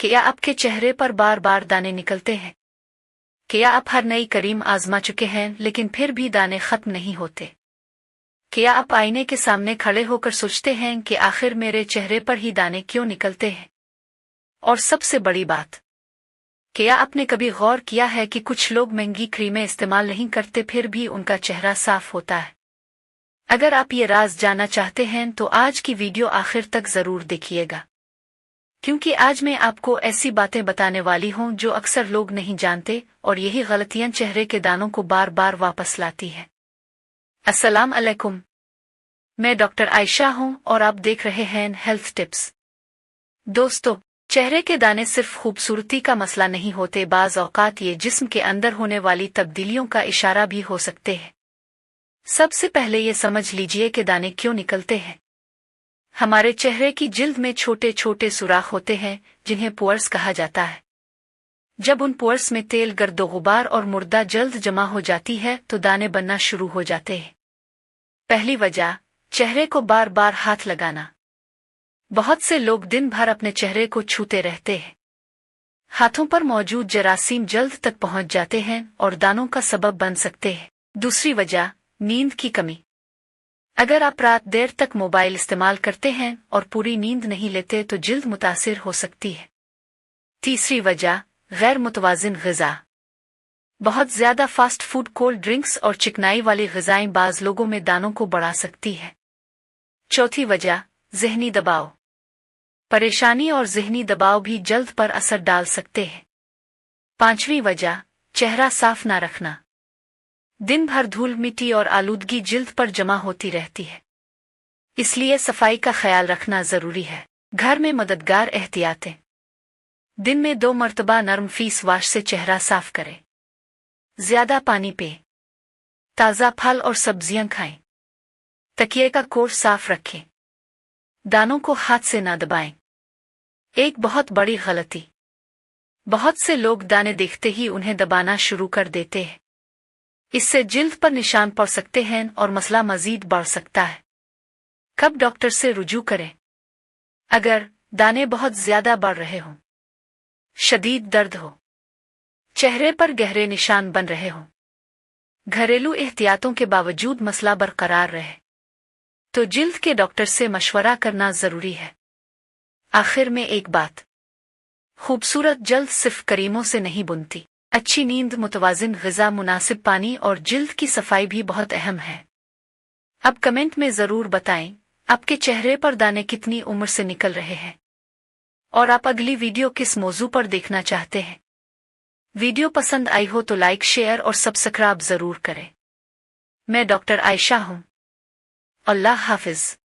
क्या आपके चेहरे पर बार बार दाने निकलते हैं? क्या आप हर नई क्रीम आजमा चुके हैं लेकिन फिर भी दाने खत्म नहीं होते? क्या आप आईने के सामने खड़े होकर सोचते हैं कि आखिर मेरे चेहरे पर ही दाने क्यों निकलते हैं? और सबसे बड़ी बात, क्या आपने कभी गौर किया है कि कुछ लोग महंगी क्रीमें इस्तेमाल नहीं करते फिर भी उनका चेहरा साफ होता है? अगर आप ये राज जानना चाहते हैं तो आज की वीडियो आखिर तक जरूर देखिएगा, क्योंकि आज मैं आपको ऐसी बातें बताने वाली हूं जो अक्सर लोग नहीं जानते और यही गलतियां चेहरे के दानों को बार बार वापस लाती हैं। अस्सलाम अलैकुम, मैं डॉक्टर आयशा हूं और आप देख रहे हैं हेल्थ टिप्स। दोस्तों, चेहरे के दाने सिर्फ खूबसूरती का मसला नहीं होते, बाज औकात ये जिस्म के अंदर होने वाली तब्दीलियों का इशारा भी हो सकते हैं। सबसे पहले ये समझ लीजिए कि दाने क्यों निकलते हैं। हमारे चेहरे की जिल्द में छोटे छोटे सुराख होते हैं जिन्हें पोर्स कहा जाता है। जब उन पोर्स में तेल, गर्दो गुबार और मुर्दा जल्द जमा हो जाती है तो दाने बनना शुरू हो जाते हैं। पहली वजह, चेहरे को बार बार हाथ लगाना। बहुत से लोग दिन भर अपने चेहरे को छूते रहते हैं। हाथों पर मौजूद जरासीम जल्द तक पहुंच जाते हैं और दानों का सबब बन सकते हैं। दूसरी वजह, नींद की कमी। अगर आप रात देर तक मोबाइल इस्तेमाल करते हैं और पूरी नींद नहीं लेते तो जिल्द मुतासिर हो सकती है। तीसरी वजह, गैर मुतवाजिन ग़िज़ा। बहुत ज्यादा फास्ट फूड, कोल्ड ड्रिंक्स और चिकनाई वाली ग़िज़ाएं बाज़ लोगों में दानों को बढ़ा सकती है। चौथी वजह, ज़हनी दबाव। परेशानी और ज़हनी दबाव भी जल्द पर असर डाल सकते हैं। पांचवी वजह, चेहरा साफ ना रखना। दिन भर धूल, मिट्टी और आलूदगी जिल्द पर जमा होती रहती है, इसलिए सफाई का ख्याल रखना जरूरी है। घर में मददगार एहतियातें। दिन में 2 मरतबा नरम फेस वाश से चेहरा साफ करें। ज्यादा पानी पिएं। ताज़ा फल और सब्जियां खाएं। तकिए का कोर साफ रखें। दानों को हाथ से ना दबाएं। एक बहुत बड़ी गलती, बहुत से लोग दाने देखते ही उन्हें दबाना शुरू कर देते हैं। इससे जिल्द पर निशान पड़ सकते हैं और मसला मजीद बढ़ सकता है। कब डॉक्टर से रुजू करें? अगर दाने बहुत ज्यादा बढ़ रहे हों, शदीद दर्द हो, चेहरे पर गहरे निशान बन रहे हों, घरेलू एहतियातों के बावजूद मसला बरकरार रहे, तो जिल्द के डॉक्टर से मशवरा करना जरूरी है। आखिर में एक बात, खूबसूरत जल्द सिर्फ करीमों से नहीं बुनती। अच्छी नींद, मुतवाजिन ग़िज़ा, मुनासिब पानी और जिल्द की सफाई भी बहुत अहम है। अब कमेंट में जरूर बताएं आपके चेहरे पर दाने कितनी उम्र से निकल रहे हैं और आप अगली वीडियो किस मौजू पर देखना चाहते हैं। वीडियो पसंद आई हो तो लाइक, शेयर और सब्सक्राइब जरूर करें। मैं डॉक्टर आयशा हूं। अल्लाह हाफिज।